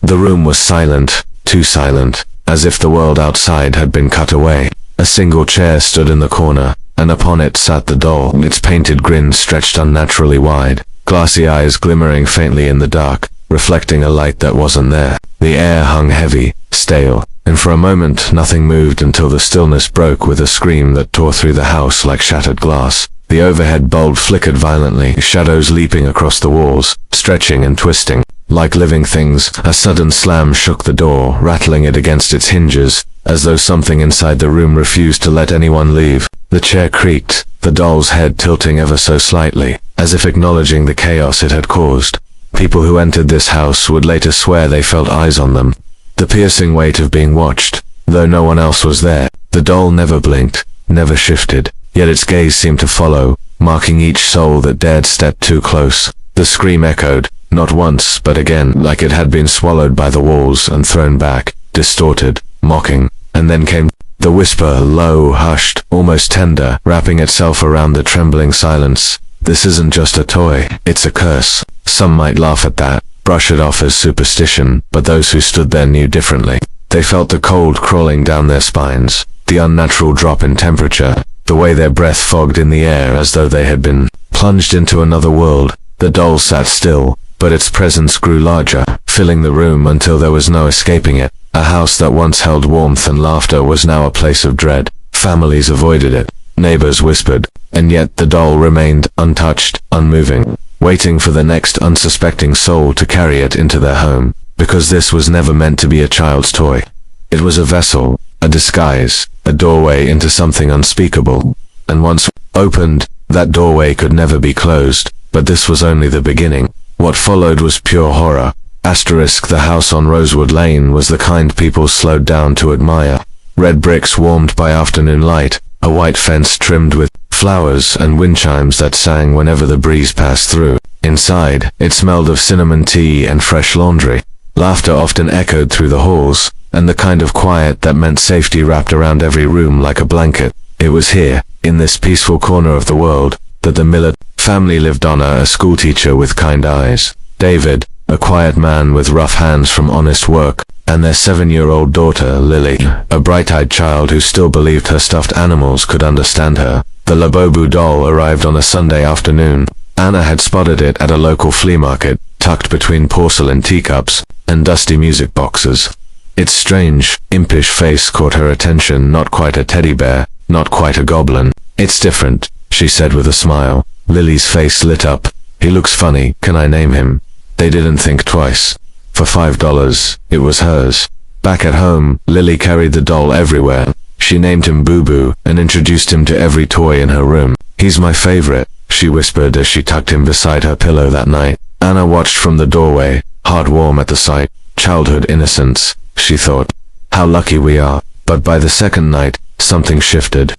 The room was silent, too silent, as if the world outside had been cut away. A single chair stood in the corner, and upon it sat the doll, its painted grin stretched unnaturally wide, glassy eyes glimmering faintly in the dark, reflecting a light that wasn't there. The air hung heavy, stale, and for a moment nothing moved until the stillness broke with a scream that tore through the house like shattered glass. The overhead bulb flickered violently, shadows leaping across the walls, stretching and twisting. Like living things, a sudden slam shook the door, rattling it against its hinges, as though something inside the room refused to let anyone leave. The chair creaked, the doll's head tilting ever so slightly, as if acknowledging the chaos it had caused. People who entered this house would later swear they felt eyes on them. The piercing weight of being watched, though no one else was there. The doll never blinked, never shifted, yet its gaze seemed to follow, marking each soul that dared step too close. The scream echoed, not once, but again, like it had been swallowed by the walls and thrown back, distorted, mocking, and then came the whisper, low, hushed, almost tender, wrapping itself around the trembling silence. This isn't just a toy, it's a curse. Some might laugh at that, brush it off as superstition, but those who stood there knew differently. They felt the cold crawling down their spines, the unnatural drop in temperature, the way their breath fogged in the air as though they had been plunged into another world. The doll sat still, but its presence grew larger, filling the room until there was no escaping it. A house that once held warmth and laughter was now a place of dread. Families avoided it, neighbors whispered, and yet the doll remained untouched, unmoving, waiting for the next unsuspecting soul to carry it into their home, because this was never meant to be a child's toy. It was a vessel, a disguise, a doorway into something unspeakable, and once opened, that doorway could never be closed. But this was only the beginning. What followed was pure horror. The house on Rosewood Lane was the kind people slowed down to admire. Red bricks warmed by afternoon light, a white fence trimmed with flowers and wind chimes that sang whenever the breeze passed through. Inside, it smelled of cinnamon tea and fresh laundry. Laughter often echoed through the halls, and the kind of quiet that meant safety wrapped around every room like a blanket. It was here, in this peaceful corner of the world, that the Miller family lived. Donna, a schoolteacher with kind eyes, David, a quiet man with rough hands from honest work, and their 7-year-old daughter, Lily, a bright-eyed child who still believed her stuffed animals could understand her. The Labubu doll arrived on a Sunday afternoon. Anna had spotted it at a local flea market, tucked between porcelain teacups and dusty music boxes. Its strange, impish face caught her attention. Not quite a teddy bear, not quite a goblin. "It's different," she said with a smile. Lily's face lit up. "He looks funny, can I name him?" They didn't think twice. For $5, it was hers. Back at home, Lily carried the doll everywhere. She named him Boo Boo and introduced him to every toy in her room. "He's my favorite," she whispered as she tucked him beside her pillow that night. Anna watched from the doorway, heart warm at the sight. Childhood innocence, she thought. How lucky we are. But by the second night, something shifted.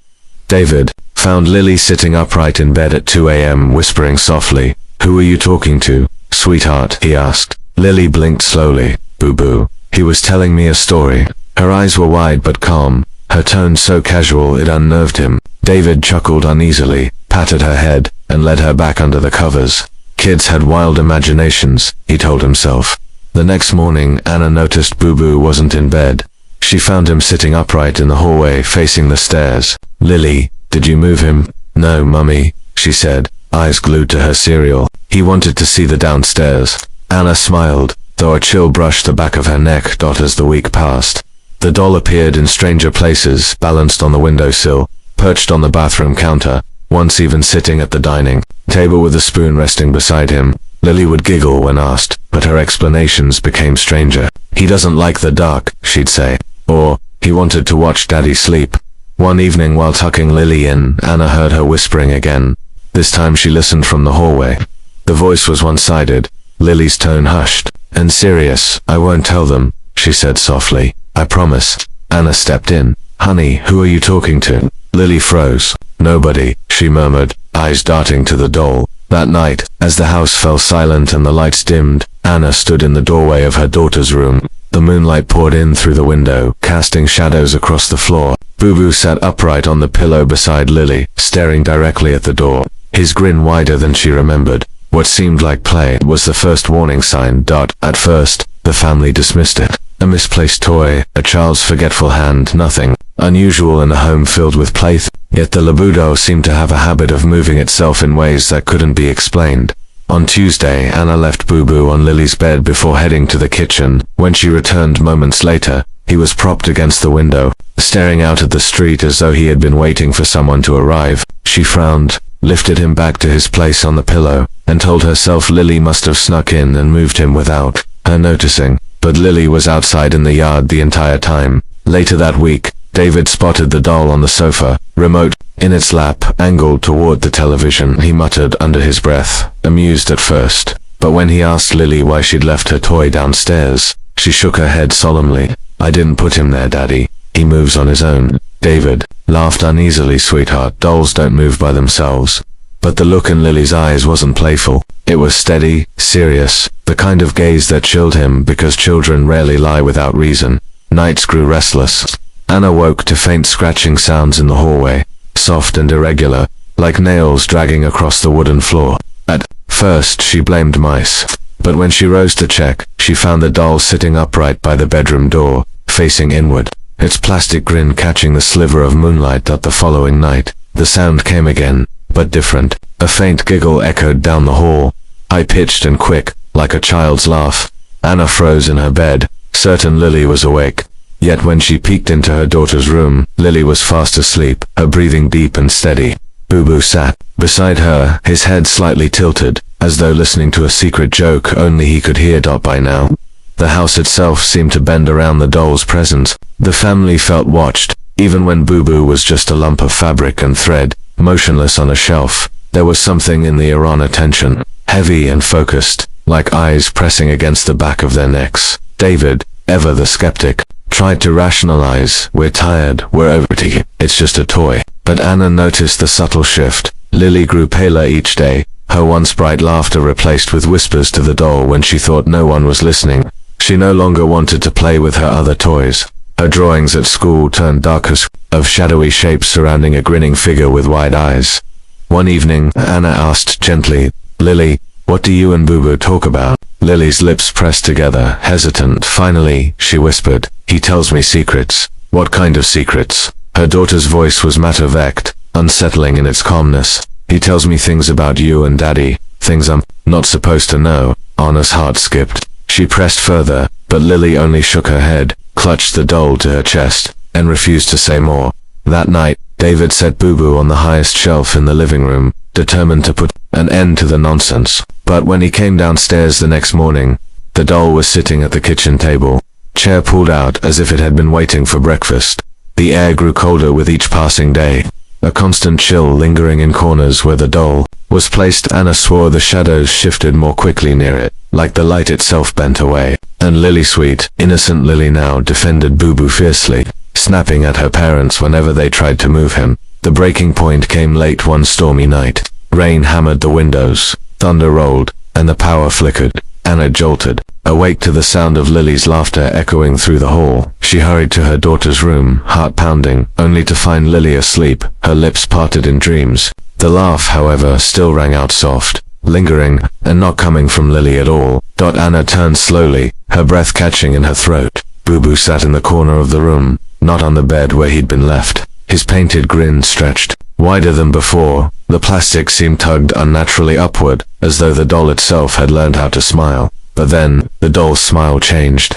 David found Lily sitting upright in bed at 2 a.m. whispering softly. "Who are you talking to, sweetheart?" he asked. Lily blinked slowly. "Boo Boo." He was telling me a story. Her eyes were wide but calm, her tone so casual it unnerved him. David chuckled uneasily, patted her head, and led her back under the covers. Kids had wild imaginations, he told himself. The next morning, Anna noticed Boo Boo wasn't in bed. She found him sitting upright in the hallway facing the stairs. "Lily, did you move him?" "No, Mummy," she said, eyes glued to her cereal. "He wanted to see the downstairs." Anna smiled, though a chill brushed the back of her neck as the week passed. The doll appeared in stranger places, balanced on the windowsill, perched on the bathroom counter, once even sitting at the dining table with a spoon resting beside him. Lily would giggle when asked, but her explanations became stranger. "He doesn't like the dark," she'd say. Or, "He wanted to watch Daddy sleep." One evening while tucking Lily in, Anna heard her whispering again. This time she listened from the hallway. The voice was one-sided, Lily's tone hushed and serious. "I won't tell them," she said softly. "I promise." Anna stepped in. "Honey, who are you talking to?" Lily froze. "Nobody," she murmured, eyes darting to the doll. That night, as the house fell silent and the lights dimmed, Anna stood in the doorway of her daughter's room. The moonlight poured in through the window, casting shadows across the floor. Boo Boo sat upright on the pillow beside Lily, staring directly at the door, his grin wider than she remembered. What seemed like play was the first warning sign. At first, The family dismissed it. A misplaced toy, a child's forgetful hand, nothing unusual in a home filled with playthings. Yet the Labudo seemed to have a habit of moving itself in ways that couldn't be explained. On Tuesday, Anna left Boo Boo on Lily's bed before heading to the kitchen. When she returned moments later, he was propped against the window, staring out at the street as though he had been waiting for someone to arrive. She frowned, lifted him back to his place on the pillow, and told herself Lily must have snuck in and moved him without her noticing. But Lily was outside in the yard the entire time. Later that week, David spotted the doll on the sofa, remote in its lap, angled toward the television. He muttered under his breath, amused at first. But when he asked Lily why she'd left her toy downstairs, she shook her head solemnly. "I didn't put him there, Daddy. He moves on his own." David laughed uneasily. "Sweetheart, dolls don't move by themselves." But the look in Lily's eyes wasn't playful. It was steady, serious, the kind of gaze that chilled him because children rarely lie without reason. Nights grew restless. Anna woke to faint scratching sounds in the hallway, soft and irregular, like nails dragging across the wooden floor. At first she blamed mice, but when she rose to check, she found the doll sitting upright by the bedroom door, facing inward, its plastic grin catching the sliver of moonlight that the following night. The sound came again, but different. A faint giggle echoed down the hall, high-pitched and quick, like a child's laugh. Anna froze in her bed, certain Lily was awake. Yet when she peeked into her daughter's room, Lily was fast asleep, her breathing deep and steady. Boo Boo sat beside her, his head slightly tilted, as though listening to a secret joke only he could hear. By now, the house itself seemed to bend around the doll's presence. The family felt watched, even when Boo Boo was just a lump of fabric and thread, motionless on a shelf. There was something in the Iran attention, heavy and focused, like eyes pressing against the back of their necks. David, ever the skeptic, tried to rationalize, "We're tired, we're overeating, it's just a toy." But Anna noticed the subtle shift. Lily grew paler each day, her once bright laughter replaced with whispers to the doll when she thought no one was listening. She no longer wanted to play with her other toys. Her drawings at school turned darker, of shadowy shapes surrounding a grinning figure with wide eyes. One evening, Anna asked gently, "Lily, what do you and Boo Boo talk about?" Lily's lips pressed together, hesitant. Finally, she whispered, "He tells me secrets." "What kind of secrets?" Her daughter's voice was matter-of-fact, unsettling in its calmness. "He tells me things about you and Daddy, things I'm not supposed to know." Anna's heart skipped. She pressed further, but Lily only shook her head, clutched the doll to her chest, and refused to say more. That night, David set Boo Boo on the highest shelf in the living room, determined to put an end to the nonsense. But when he came downstairs the next morning, the doll was sitting at the kitchen table, chair pulled out as if it had been waiting for breakfast. The air grew colder with each passing day, a constant chill lingering in corners where the doll was placed. Anna swore the shadows shifted more quickly near it, like the light itself bent away. And Lily, sweet, innocent Lily now, defended Boo Boo fiercely, snapping at her parents whenever they tried to move him. The breaking point came late one stormy night. Rain hammered the windows, thunder rolled, and the power flickered. Anna jolted, awake to the sound of Lily's laughter echoing through the hall. She hurried to her daughter's room, heart pounding, only to find Lily asleep, her lips parted in dreams. The laugh, however, still rang out soft, lingering, and not coming from Lily at all. Anna turned slowly, her breath catching in her throat. Boo Boo sat in the corner of the room, not on the bed where he'd been left. His painted grin stretched wider than before. The plastic seemed tugged unnaturally upward, as though the doll itself had learned how to smile. But then, the doll's smile changed.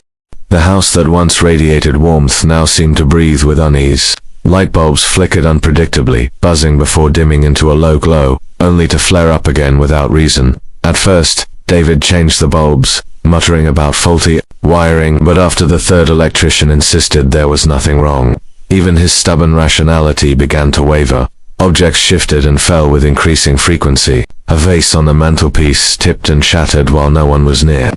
The house that once radiated warmth now seemed to breathe with unease. Light bulbs flickered unpredictably, buzzing before dimming into a low glow, only to flare up again without reason. At first, David changed the bulbs, muttering about faulty wiring, but after the third electrician insisted there was nothing wrong, even his stubborn rationality began to waver. Objects shifted and fell with increasing frequency. A vase on the mantelpiece tipped and shattered while no one was near.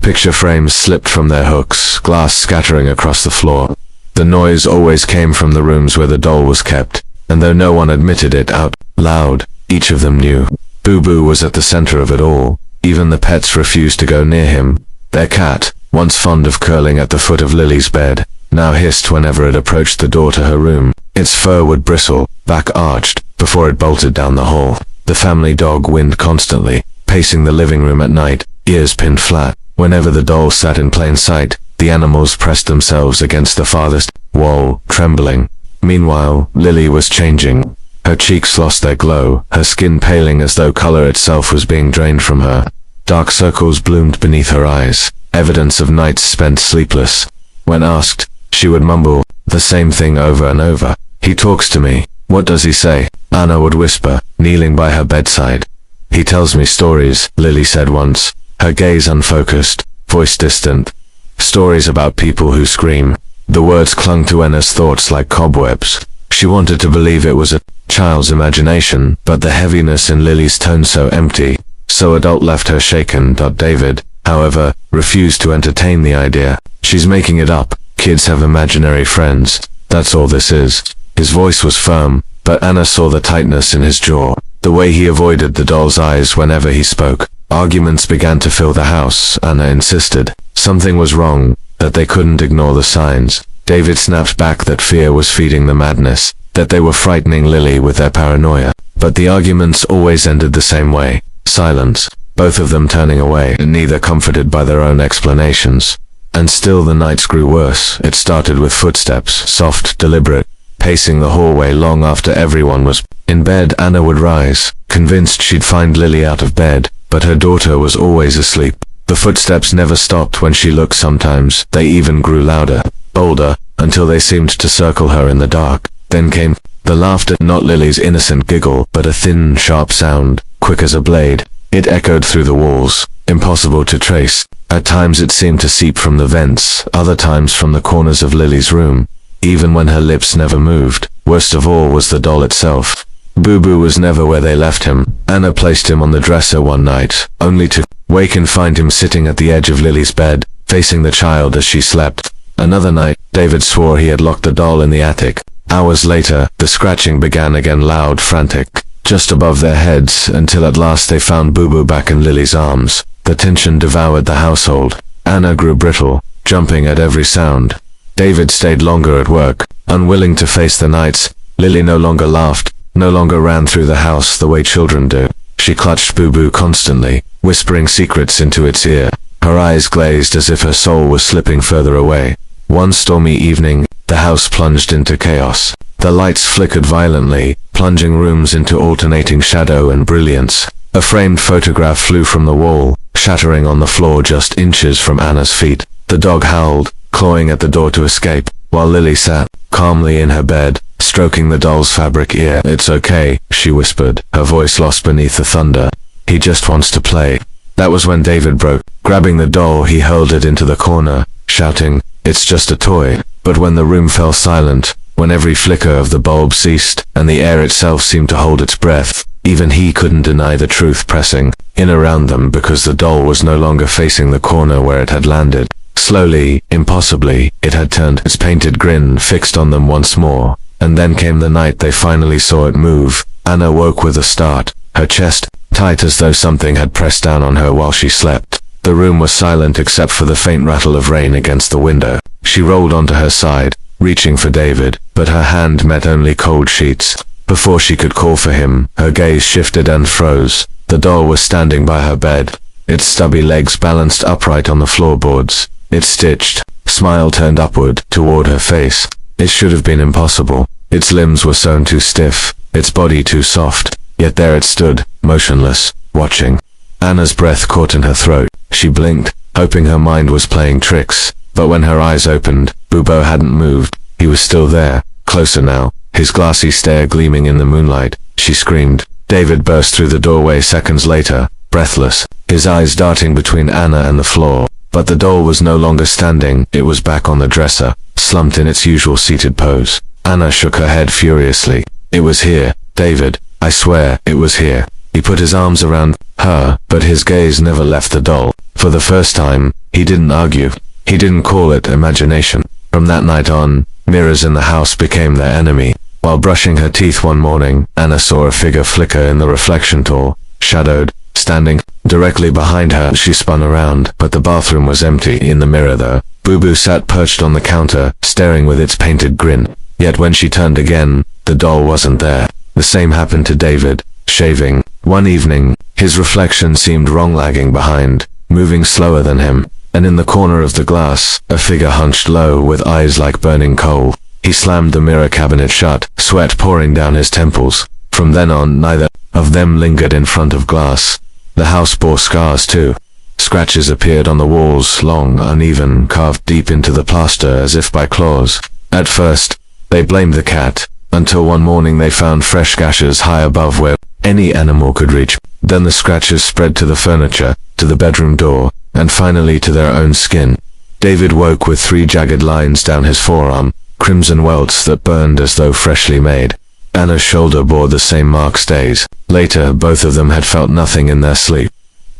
Picture frames slipped from their hooks, glass scattering across the floor. The noise always came from the rooms where the doll was kept, and though no one admitted it out loud, each of them knew. Boo Boo was at the center of it all. Even the pets refused to go near him. Their cat, once fond of curling at the foot of Lily's bed, now hissed whenever it approached the door to her room. Its fur would bristle, back arched, before it bolted down the hall. The family dog whined constantly, pacing the living room at night, ears pinned flat. Whenever the doll sat in plain sight, the animals pressed themselves against the farthest wall, trembling. Meanwhile, Lily was changing. Her cheeks lost their glow, her skin paling as though color itself was being drained from her. Dark circles bloomed beneath her eyes, evidence of nights spent sleepless. When asked, she would mumble the same thing over and over. "He talks to me. What does he say?" Anna would whisper, kneeling by her bedside. "He tells me stories," Lily said once, her gaze unfocused, voice distant. Stories about people who scream. The words clung to Anna's thoughts like cobwebs. She wanted to believe it was a child's imagination, but the heaviness in Lily's tone so empty, so adult left her shaken. David, however, refused to entertain the idea. "She's making it up. Kids have imaginary friends. That's all this is." His voice was firm, but Anna saw the tightness in his jaw, the way he avoided the doll's eyes whenever he spoke. Arguments began to fill the house. Anna insisted something was wrong, that they couldn't ignore the signs. David snapped back that fear was feeding the madness, that they were frightening Lily with their paranoia. But the arguments always ended the same way. Silence, both of them turning away, neither comforted by their own explanations. And still the nights grew worse. It started with footsteps, soft, deliberate, pacing the hallway long after everyone was in bed. Anna would rise, convinced she'd find Lily out of bed, but her daughter was always asleep. The footsteps never stopped when she looked sometimes. They even grew louder, bolder, until they seemed to circle her in the dark. Then came the laughter, not Lily's innocent giggle, but a thin, sharp sound, quick as a blade. It echoed through the walls, impossible to trace. At times it seemed to seep from the vents, other times from the corners of Lily's room, even when her lips never moved. Worst of all was the doll itself. Boo Boo was never where they left him. Anna placed him on the dresser one night, only to wake and find him sitting at the edge of Lily's bed, facing the child as she slept. Another night, David swore he had locked the doll in the attic. Hours later, the scratching began again, loud, frantic, just above their heads, until at last they found Boo Boo back in Lily's arms. The tension devoured the household. Anna grew brittle, jumping at every sound. David stayed longer at work, unwilling to face the nights. Lily no longer laughed, no longer ran through the house the way children do. She clutched Boo Boo constantly, whispering secrets into its ear. Her eyes glazed as if her soul was slipping further away. One stormy evening, the house plunged into chaos. The lights flickered violently, plunging rooms into alternating shadow and brilliance. A framed photograph flew from the wall, shattering on the floor just inches from Anna's feet. The dog howled, clawing at the door to escape, while Lily sat calmly in her bed, stroking the doll's fabric ear. "It's okay," she whispered, her voice lost beneath the thunder. "He just wants to play." That was when David broke. Grabbing the doll, he hurled it into the corner, shouting, "It's just a toy." But when the room fell silent, when every flicker of the bulb ceased, and the air itself seemed to hold its breath, even he couldn't deny the truth pressing in around them, because the doll was no longer facing the corner where it had landed. Slowly, impossibly, it had turned, its painted grin fixed on them once more. And then came the night they finally saw it move. Anna woke with a start, her chest tight as though something had pressed down on her while she slept. The room was silent except for the faint rattle of rain against the window. She rolled onto her side, reaching for David, but her hand met only cold sheets. Before she could call for him, her gaze shifted and froze. The doll was standing by her bed, its stubby legs balanced upright on the floorboards, its stitched smile turned upward toward her face. It should have been impossible. Its limbs were sewn too stiff, its body too soft, yet there it stood, motionless, watching. Anna's breath caught in her throat. She blinked, hoping her mind was playing tricks, but when her eyes opened, Boo Boo hadn't moved. He was still there, closer now, his glassy stare gleaming in the moonlight. She screamed. David burst through the doorway seconds later, breathless, his eyes darting between Anna and the floor. But the doll was no longer standing, it was back on the dresser, slumped in its usual seated pose. Anna shook her head furiously. "It was here, David. I swear, it was here." He put his arms around her, but his gaze never left the doll. For the first time, he didn't argue. He didn't call it imagination. From that night on, mirrors in the house became their enemy. While brushing her teeth one morning, Anna saw a figure flicker in the reflection tall, shadowed, standing directly behind her. She spun around, but the bathroom was empty. In the mirror though, Boo Boo sat perched on the counter, staring with its painted grin. Yet when she turned again, the doll wasn't there. The same happened to David, shaving. One evening, his reflection seemed wrong, lagging behind, moving slower than him, and in the corner of the glass, a figure hunched low with eyes like burning coal. He slammed the mirror cabinet shut, sweat pouring down his temples. From then on, neither of them lingered in front of glass. The house bore scars too. Scratches appeared on the walls, long, uneven, carved deep into the plaster as if by claws. At first, they blamed the cat, until one morning they found fresh gashes high above where any animal could reach. Then the scratches spread to the furniture, to the bedroom door, and finally to their own skin. David woke with 3 jagged lines down his forearm, crimson welts that burned as though freshly made. Anna's shoulder bore the same marks days. Later, both of them had felt nothing in their sleep.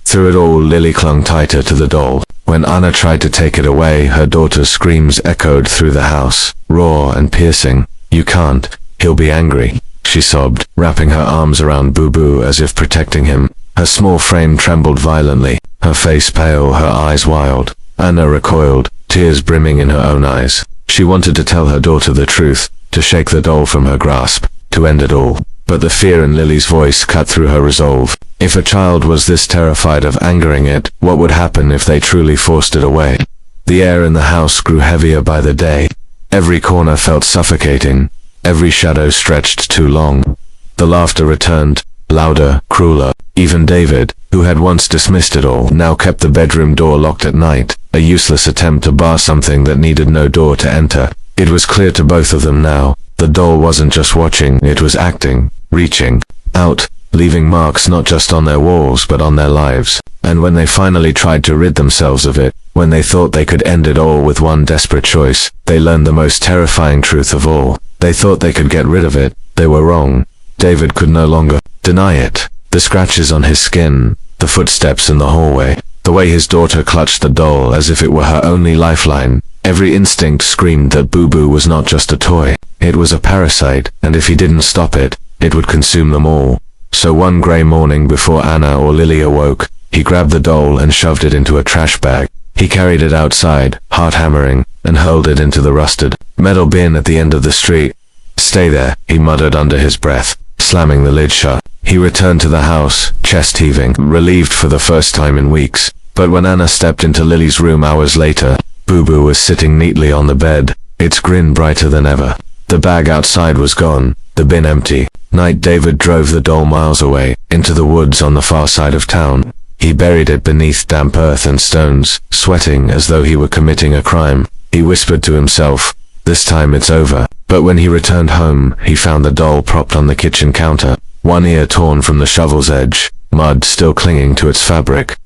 Through it all, Lily clung tighter to the doll. When Anna tried to take it away, her daughter's screams echoed through the house, raw and piercing. "You can't. He'll be angry," she sobbed, wrapping her arms around Boo Boo as if protecting him. Her small frame trembled violently, her face pale, her eyes wild. Anna recoiled, tears brimming in her own eyes. She wanted to tell her daughter the truth, to shake the doll from her grasp, to end it all. But the fear in Lily's voice cut through her resolve. If a child was this terrified of angering it, what would happen if they truly forced it away? The air in the house grew heavier by the day. Every corner felt suffocating. Every shadow stretched too long. The laughter returned, louder, crueler. Even David, who had once dismissed it all, now kept the bedroom door locked at night, a useless attempt to bar something that needed no door to enter. It was clear to both of them now. The doll wasn't just watching, it was acting, reaching out, leaving marks not just on their walls but on their lives. And when they finally tried to rid themselves of it, when they thought they could end it all with one desperate choice, they learned the most terrifying truth of all. They thought they could get rid of it. They were wrong. David could no longer deny it. The scratches on his skin, the footsteps in the hallway, the way his daughter clutched the doll as if it were her only lifeline. Every instinct screamed that Boo Boo was not just a toy. It was a parasite, and if he didn't stop it, it would consume them all. So one grey morning before Anna or Lily awoke, he grabbed the doll and shoved it into a trash bag. He carried it outside, heart hammering, and hurled it into the rusted metal bin at the end of the street. "Stay there," he muttered under his breath, slamming the lid shut. He returned to the house, chest heaving, relieved for the first time in weeks. But when Anna stepped into Lily's room hours later, Boo Boo was sitting neatly on the bed, its grin brighter than ever. The bag outside was gone, the bin empty. Night David drove the doll miles away, into the woods on the far side of town. He buried it beneath damp earth and stones, sweating as though he were committing a crime. He whispered to himself, "This time it's over." But when he returned home, he found the doll propped on the kitchen counter, one ear torn from the shovel's edge, mud still clinging to its fabric.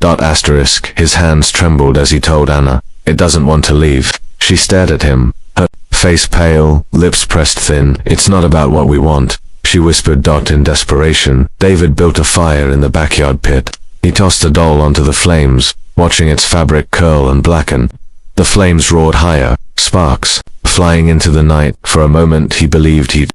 His hands trembled as he told Anna, "It doesn't want to leave." She stared at him, her face pale, lips pressed thin. "It's not about what we want," she whispered. In desperation, David built a fire in the backyard pit. He tossed the doll onto the flames, watching its fabric curl and blacken. The flames roared higher, sparks flying into the night. For a moment he believed he'd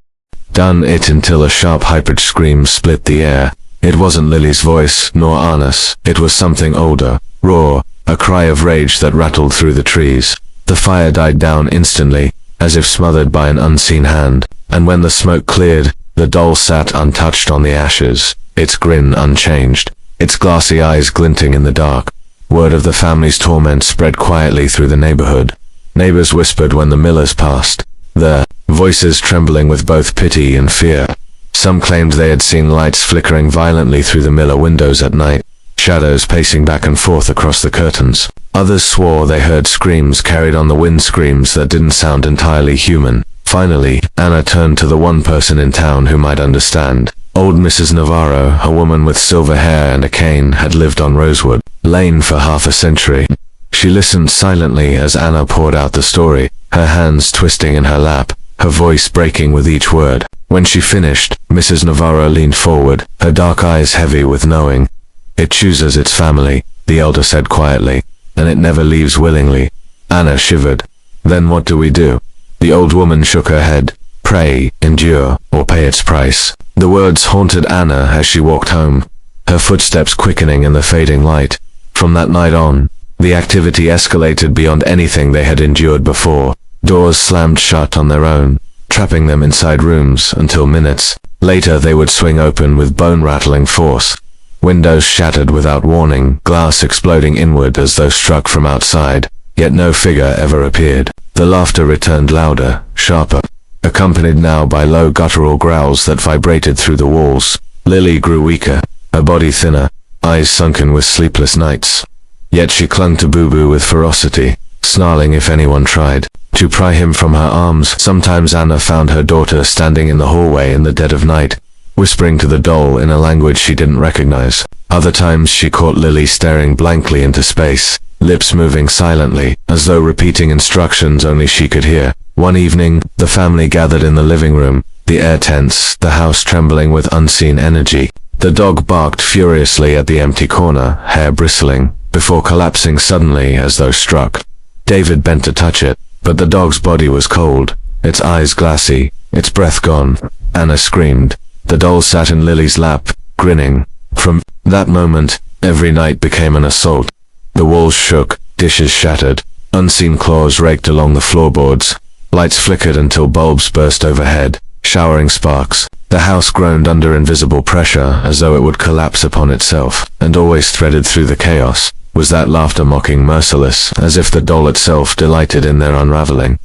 done it until a sharp high-pitched scream split the air. It wasn't Lily's voice, nor Anna's. It was something older, raw, a cry of rage that rattled through the trees. The fire died down instantly, as if smothered by an unseen hand, and when the smoke cleared, the doll sat untouched on the ashes, its grin unchanged, its glassy eyes glinting in the dark. Word of the family's torment spread quietly through the neighborhood. Neighbors whispered when the Millers passed, their voices trembling with both pity and fear. Some claimed they had seen lights flickering violently through the Miller windows at night, shadows pacing back and forth across the curtains. Others swore they heard screams carried on the wind, screams that didn't sound entirely human. Finally, Anna turned to the one person in town who might understand. Old Mrs. Navarro, a woman with silver hair and a cane, had lived on Rosewood Lane for half a century. She listened silently as Anna poured out the story, her hands twisting in her lap, her voice breaking with each word. When she finished, Mrs. Navarro leaned forward, her dark eyes heavy with knowing. "It chooses its family," the elder said quietly, "and it never leaves willingly." Anna shivered. "Then what do we do?" The old woman shook her head. "Pray, endure, or pay its price." The words haunted Anna as she walked home, her footsteps quickening in the fading light. From that night on, the activity escalated beyond anything they had endured before. Doors slammed shut on their own, trapping them inside rooms until minutes later they would swing open with bone-rattling force. Windows shattered without warning, glass exploding inward as though struck from outside, yet no figure ever appeared. The laughter returned louder, sharper, accompanied now by low guttural growls that vibrated through the walls. Lily grew weaker, her body thinner, eyes sunken with sleepless nights. Yet she clung to Boo Boo with ferocity, snarling if anyone tried to pry him from her arms. Sometimes Anna found her daughter standing in the hallway in the dead of night, whispering to the doll in a language she didn't recognize. Other times she caught Lily staring blankly into space, lips moving silently, as though repeating instructions only she could hear. One evening, the family gathered in the living room, the air tense, the house trembling with unseen energy. The dog barked furiously at the empty corner, hair bristling, before collapsing suddenly as though struck. David bent to touch it, but the dog's body was cold, its eyes glassy, its breath gone. Anna screamed. The doll sat in Lily's lap, grinning. From that moment, every night became an assault. The walls shook, dishes shattered, unseen claws raked along the floorboards. Lights flickered until bulbs burst overhead, showering sparks. The house groaned under invisible pressure, as though it would collapse upon itself, and always threaded through the chaos was that laughter mocking merciless, as if the doll itself delighted in their unraveling.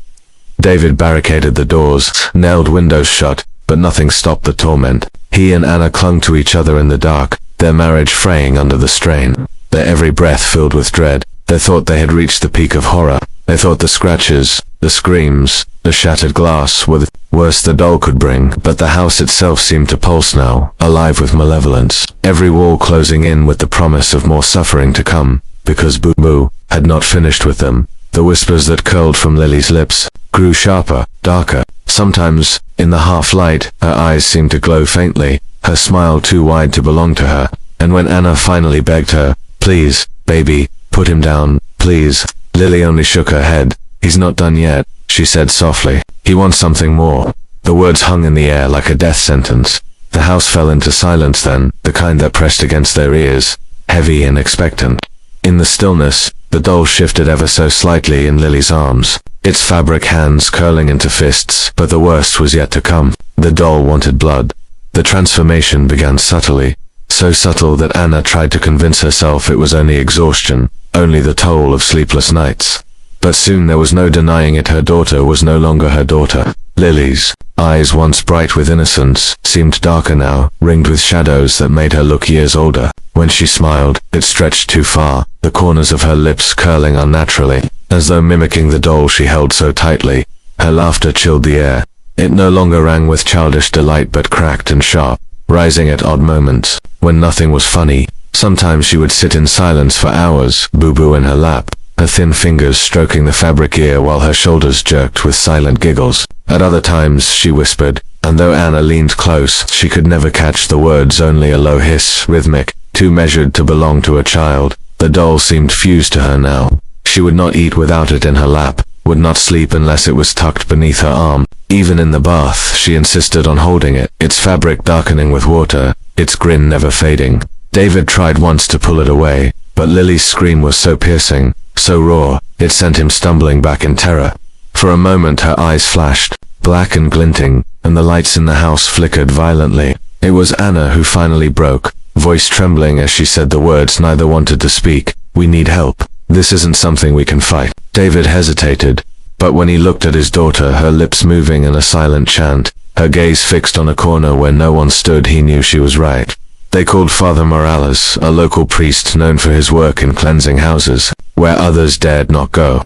David barricaded the doors, nailed windows shut, but nothing stopped the torment. He and Anna clung to each other in the dark, their marriage fraying under the strain, their every breath filled with dread. They thought they had reached the peak of horror. They thought the scratches, the screams, the shattered glass were the worst the doll could bring, but the house itself seemed to pulse now, alive with malevolence, every wall closing in with the promise of more suffering to come, because Boo Boo had not finished with them. The whispers that curled from Lily's lips grew sharper, darker. Sometimes, in the half-light, her eyes seemed to glow faintly, her smile too wide to belong to her, and when Anna finally begged her, "Please, baby, put him down, please," Lily only shook her head. "He's not done yet," she said softly. "He wants something more." The words hung in the air like a death sentence. The house fell into silence then, the kind that pressed against their ears, heavy and expectant. In the stillness, the doll shifted ever so slightly in Lily's arms, its fabric hands curling into fists, but the worst was yet to come. The doll wanted blood. The transformation began subtly, so subtle that Anna tried to convince herself it was only exhaustion, only the toll of sleepless nights. But soon there was no denying it, her daughter was no longer her daughter. Lily's eyes, once bright with innocence, seemed darker now, ringed with shadows that made her look years older. When she smiled, it stretched too far, the corners of her lips curling unnaturally, as though mimicking the doll she held so tightly. Her laughter chilled the air. It no longer rang with childish delight but cracked and sharp, rising at odd moments, when nothing was funny. Sometimes she would sit in silence for hours, Boo Boo in her lap, her thin fingers stroking the fabric ear while her shoulders jerked with silent giggles. At other times she whispered, and though Anna leaned close, she could never catch the words, only a low hiss, rhythmic, too measured to belong to a child. The doll seemed fused to her now. She would not eat without it in her lap, would not sleep unless it was tucked beneath her arm. Even in the bath, she insisted on holding it, its fabric darkening with water, its grin never fading. David tried once to pull it away, but Lily's scream was so piercing, so raw, it sent him stumbling back in terror. For a moment her eyes flashed, black and glinting, and the lights in the house flickered violently. It was Anna who finally broke, voice trembling as she said the words neither wanted to speak. "We need help. This isn't something we can fight." David hesitated, but when he looked at his daughter, her lips moving in a silent chant, her gaze fixed on a corner where no one stood, he knew she was right. They called Father Morales, a local priest known for his work in cleansing houses, where others dared not go.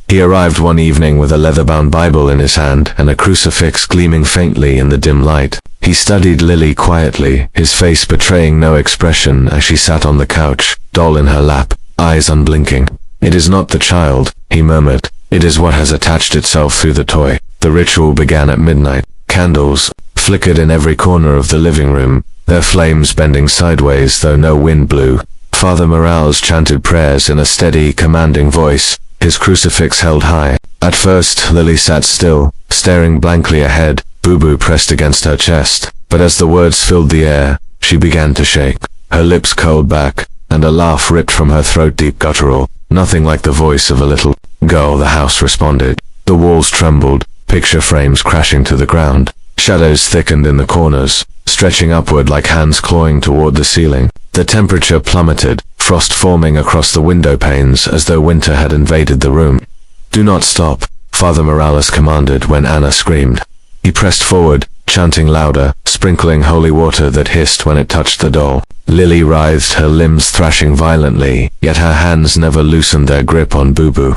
He arrived one evening with a leather-bound Bible in his hand and a crucifix gleaming faintly in the dim light. He studied Lily quietly, his face betraying no expression as she sat on the couch, doll in her lap, eyes unblinking. "It is not the child," he murmured. "It is what has attached itself through the toy." The ritual began at midnight. Candles flickered in every corner of the living room, their flames bending sideways though no wind blew. Father Morales chanted prayers in a steady, commanding voice, his crucifix held high. At first, Lily sat still, staring blankly ahead, Boo Boo pressed against her chest. But as the words filled the air, she began to shake. Her lips curled back, and a laugh ripped from her throat, deep guttural, nothing like the voice of a little girl. The house responded. The walls trembled, picture frames crashing to the ground. Shadows thickened in the corners, stretching upward like hands clawing toward the ceiling. The temperature plummeted, frost forming across the window panes as though winter had invaded the room. "Do not stop," Father Morales commanded when Anna screamed. He pressed forward, chanting louder, sprinkling holy water that hissed when it touched the doll. Lily writhed, her limbs thrashing violently, yet her hands never loosened their grip on Boo Boo.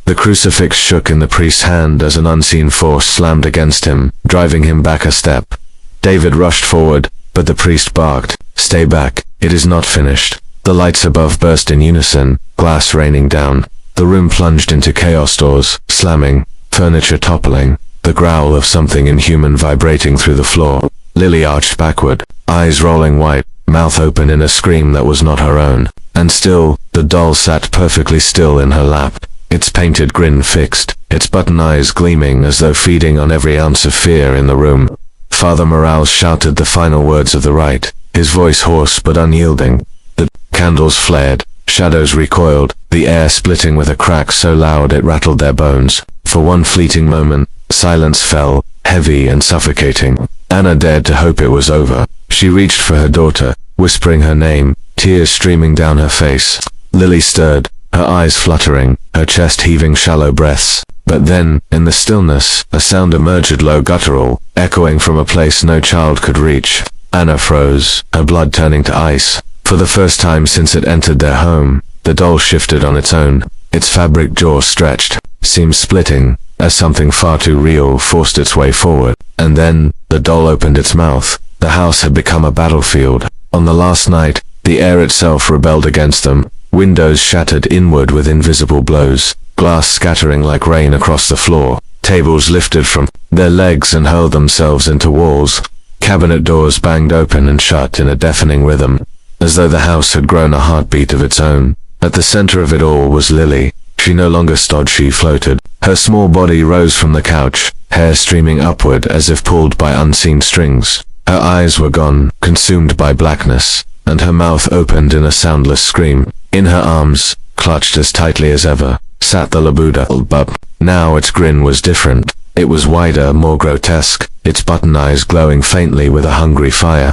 The crucifix shook in the priest's hand as an unseen force slammed against him, driving him back a step. David rushed forward, but the priest barked, "Stay back, it is not finished." The lights above burst in unison, glass raining down. The room plunged into chaos, doors slamming, furniture toppling, the growl of something inhuman vibrating through the floor. Lily arched backward, eyes rolling white, mouth open in a scream that was not her own. And still, the doll sat perfectly still in her lap, its painted grin fixed, its button eyes gleaming as though feeding on every ounce of fear in the room. Father Morales shouted the final words of the rite, his voice hoarse but unyielding. The candles flared, shadows recoiled, the air splitting with a crack so loud it rattled their bones. For one fleeting moment, silence fell, heavy and suffocating. Anna dared to hope it was over. She reached for her daughter, whispering her name, tears streaming down her face. Lily stirred, her eyes fluttering, her chest heaving shallow breaths. But then, in the stillness, a sound emerged, low, guttural, echoing from a place no child could reach. Anna froze, her blood turning to ice. For the first time since it entered their home, the doll shifted on its own, its fabric jaw stretched, seams splitting, as something far too real forced its way forward. And then, the doll opened its mouth. The house had become a battlefield. On the last night, the air itself rebelled against them, windows shattered inward with invisible blows, glass scattering like rain across the floor, tables lifted from their legs and hurled themselves into walls, cabinet doors banged open and shut in a deafening rhythm, as though the house had grown a heartbeat of its own. At the center of it all was Lily. She no longer stood, she floated. Her small body rose from the couch, hair streaming upward as if pulled by unseen strings. Her eyes were gone, consumed by blackness, and her mouth opened in a soundless scream. In her arms, clutched as tightly as ever, sat the Labuda, but now its grin was different. It was wider, more grotesque, its button eyes glowing faintly with a hungry fire.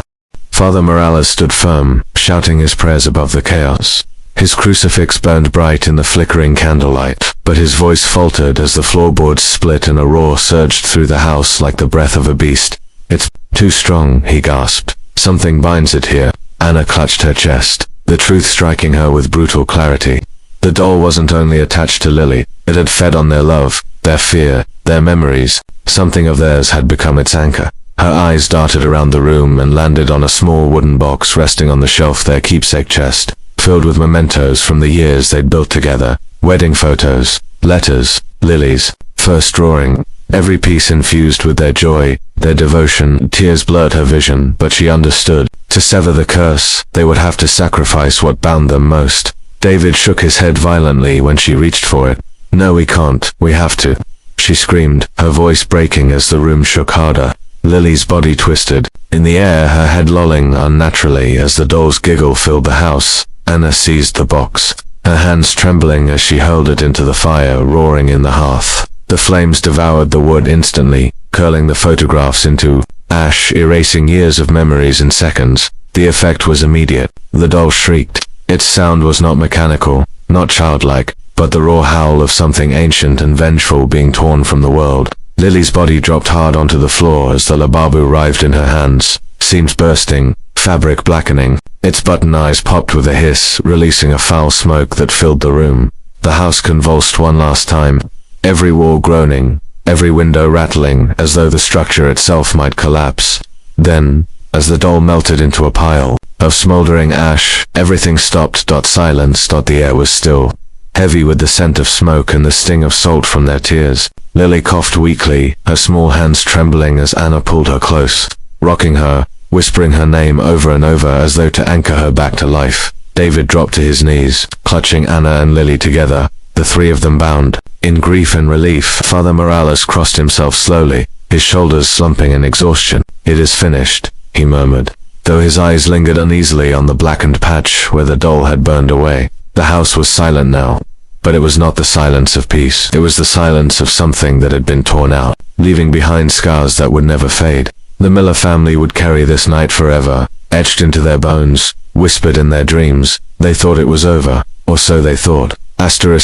Father Morales stood firm, shouting his prayers above the chaos. His crucifix burned bright in the flickering candlelight, but his voice faltered as the floorboards split and a roar surged through the house like the breath of a beast. "It's too strong," he gasped. "Something binds it here." Anna clutched her chest, the truth striking her with brutal clarity. The doll wasn't only attached to Lily, it had fed on their love, their fear, their memories. Something of theirs had become its anchor. Her eyes darted around the room and landed on a small wooden box resting on the shelf, their keepsake chest, filled with mementos from the years they'd built together. Wedding photos, letters, Lily's first drawing, every piece infused with their joy, their devotion. Tears blurred her vision, but she understood. To sever the curse, they would have to sacrifice what bound them most. David shook his head violently when she reached for it. "No, we can't, we have to," she screamed, her voice breaking as the room shook harder. Lily's body twisted, in the air, her head lolling unnaturally as the doll's giggle filled the house. Anna seized the box, her hands trembling as she hurled it into the fire roaring in the hearth. The flames devoured the wood instantly, curling the photographs into ash, erasing years of memories in seconds. The effect was immediate. The doll shrieked. Its sound was not mechanical, not childlike, but the raw howl of something ancient and vengeful being torn from the world. Lily's body dropped hard onto the floor as the lababu writhed in her hands, seams bursting, fabric blackening. Its button eyes popped with a hiss, releasing a foul smoke that filled the room. The house convulsed one last time, every wall groaning, every window rattling as though the structure itself might collapse. Then, as the doll melted into a pile of smoldering ash, everything stopped. Silence. The air was still, heavy with the scent of smoke and the sting of salt from their tears. Lily coughed weakly, her small hands trembling as Anna pulled her close, rocking her, whispering her name over and over as though to anchor her back to life. David dropped to his knees, clutching Anna and Lily together, the three of them bound. In grief and relief, Father Morales crossed himself slowly, his shoulders slumping in exhaustion. "It is finished," he murmured, though his eyes lingered uneasily on the blackened patch where the doll had burned away. The house was silent now, but it was not the silence of peace. It was the silence of something that had been torn out, leaving behind scars that would never fade. The Miller family would carry this night forever, etched into their bones, whispered in their dreams. They thought it was over, or so they thought.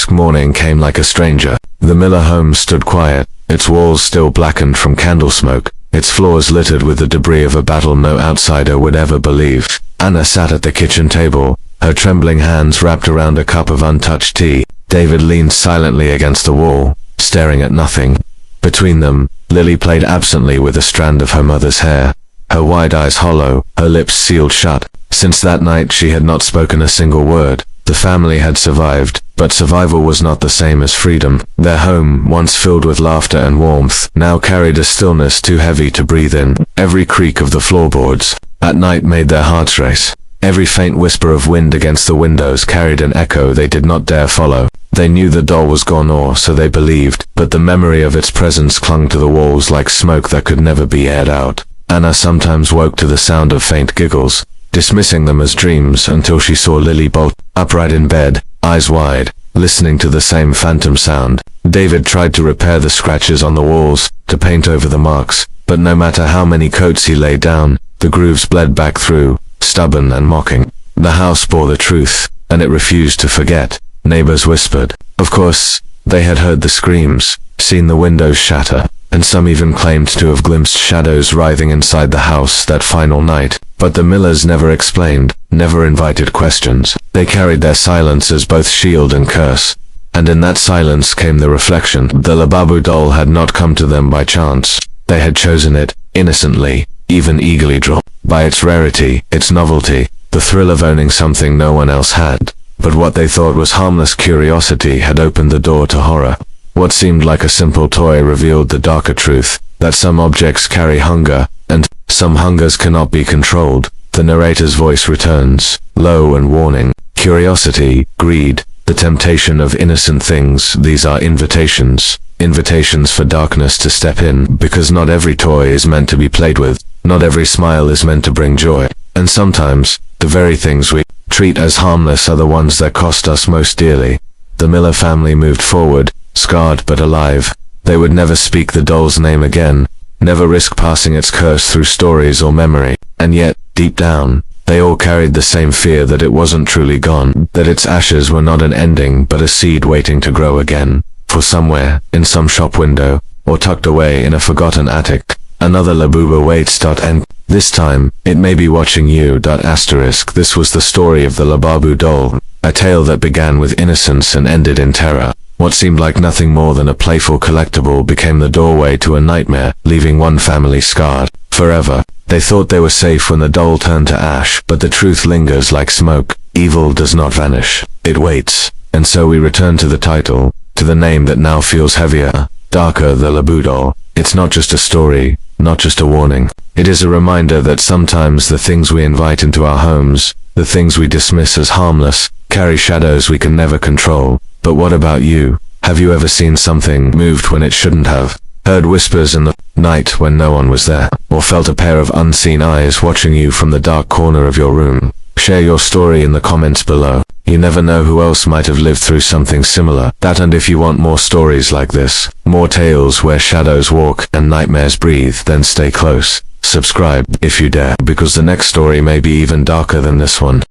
Morning came like a stranger. The Miller home stood quiet, its walls still blackened from candle smoke, its floors littered with the debris of a battle no outsider would ever believe. Anna sat at the kitchen table, her trembling hands wrapped around a cup of untouched tea. David leaned silently against the wall, staring at nothing. Between them, Lily played absently with a strand of her mother's hair, her wide eyes hollow, her lips sealed shut. Since that night she had not spoken a single word. The family had survived, but survival was not the same as freedom. Their home, once filled with laughter and warmth, now carried a stillness too heavy to breathe in. Every creak of the floorboards at night made their hearts race. Every faint whisper of wind against the windows carried an echo they did not dare follow. They knew the doll was gone, or so they believed, but the memory of its presence clung to the walls like smoke that could never be aired out. Anna sometimes woke to the sound of faint giggles, dismissing them as dreams until she saw Lily bolt upright in bed, eyes wide, listening to the same phantom sound. David tried to repair the scratches on the walls, to paint over the marks, but no matter how many coats he laid down, the grooves bled back through, stubborn and mocking. The house bore the truth, and it refused to forget. Neighbors whispered. Of course, they had heard the screams, seen the windows shatter, and some even claimed to have glimpsed shadows writhing inside the house that final night. But the Millers never explained, never invited questions. They carried their silence as both shield and curse. And in that silence came the reflection. The Lababu doll had not come to them by chance. They had chosen it, innocently, even eagerly drawn. By its rarity, its novelty, the thrill of owning something no one else had. But what they thought was harmless curiosity had opened the door to horror. What seemed like a simple toy revealed the darker truth, that some objects carry hunger, and some hungers cannot be controlled. The narrator's voice returns, low and warning. Curiosity, greed, the temptation of innocent things, these are invitations. Invitations for darkness to step in, because not every toy is meant to be played with. Not every smile is meant to bring joy. And sometimes, the very things we treat as harmless are the ones that cost us most dearly. The Miller family moved forward, scarred but alive. They would never speak the doll's name again, never risk passing its curse through stories or memory. And yet, deep down, they all carried the same fear that it wasn't truly gone, that its ashes were not an ending but a seed waiting to grow again. For somewhere, in some shop window, or tucked away in a forgotten attic, another Labubu waits. And this time, it may be watching you. This was the story of the Lababu doll, a tale that began with innocence and ended in terror. What seemed like nothing more than a playful collectible became the doorway to a nightmare, leaving one family scarred forever. They thought they were safe when the doll turned to ash, but the truth lingers like smoke. Evil does not vanish. It waits. And so we return to the title, to the name that now feels heavier, darker, the Labu doll. It's not just a story, not just a warning. It is a reminder that sometimes the things we invite into our homes, the things we dismiss as harmless, carry shadows we can never control. But what about you? Have you ever seen something moved when it shouldn't have? Heard whispers in the night when no one was there? Or felt a pair of unseen eyes watching you from the dark corner of your room? Share your story in the comments below. You never know who else might have lived through something similar. And if you want more stories like this, more tales where shadows walk and nightmares breathe, then stay close. Subscribe, if you dare, because the next story may be even darker than this one.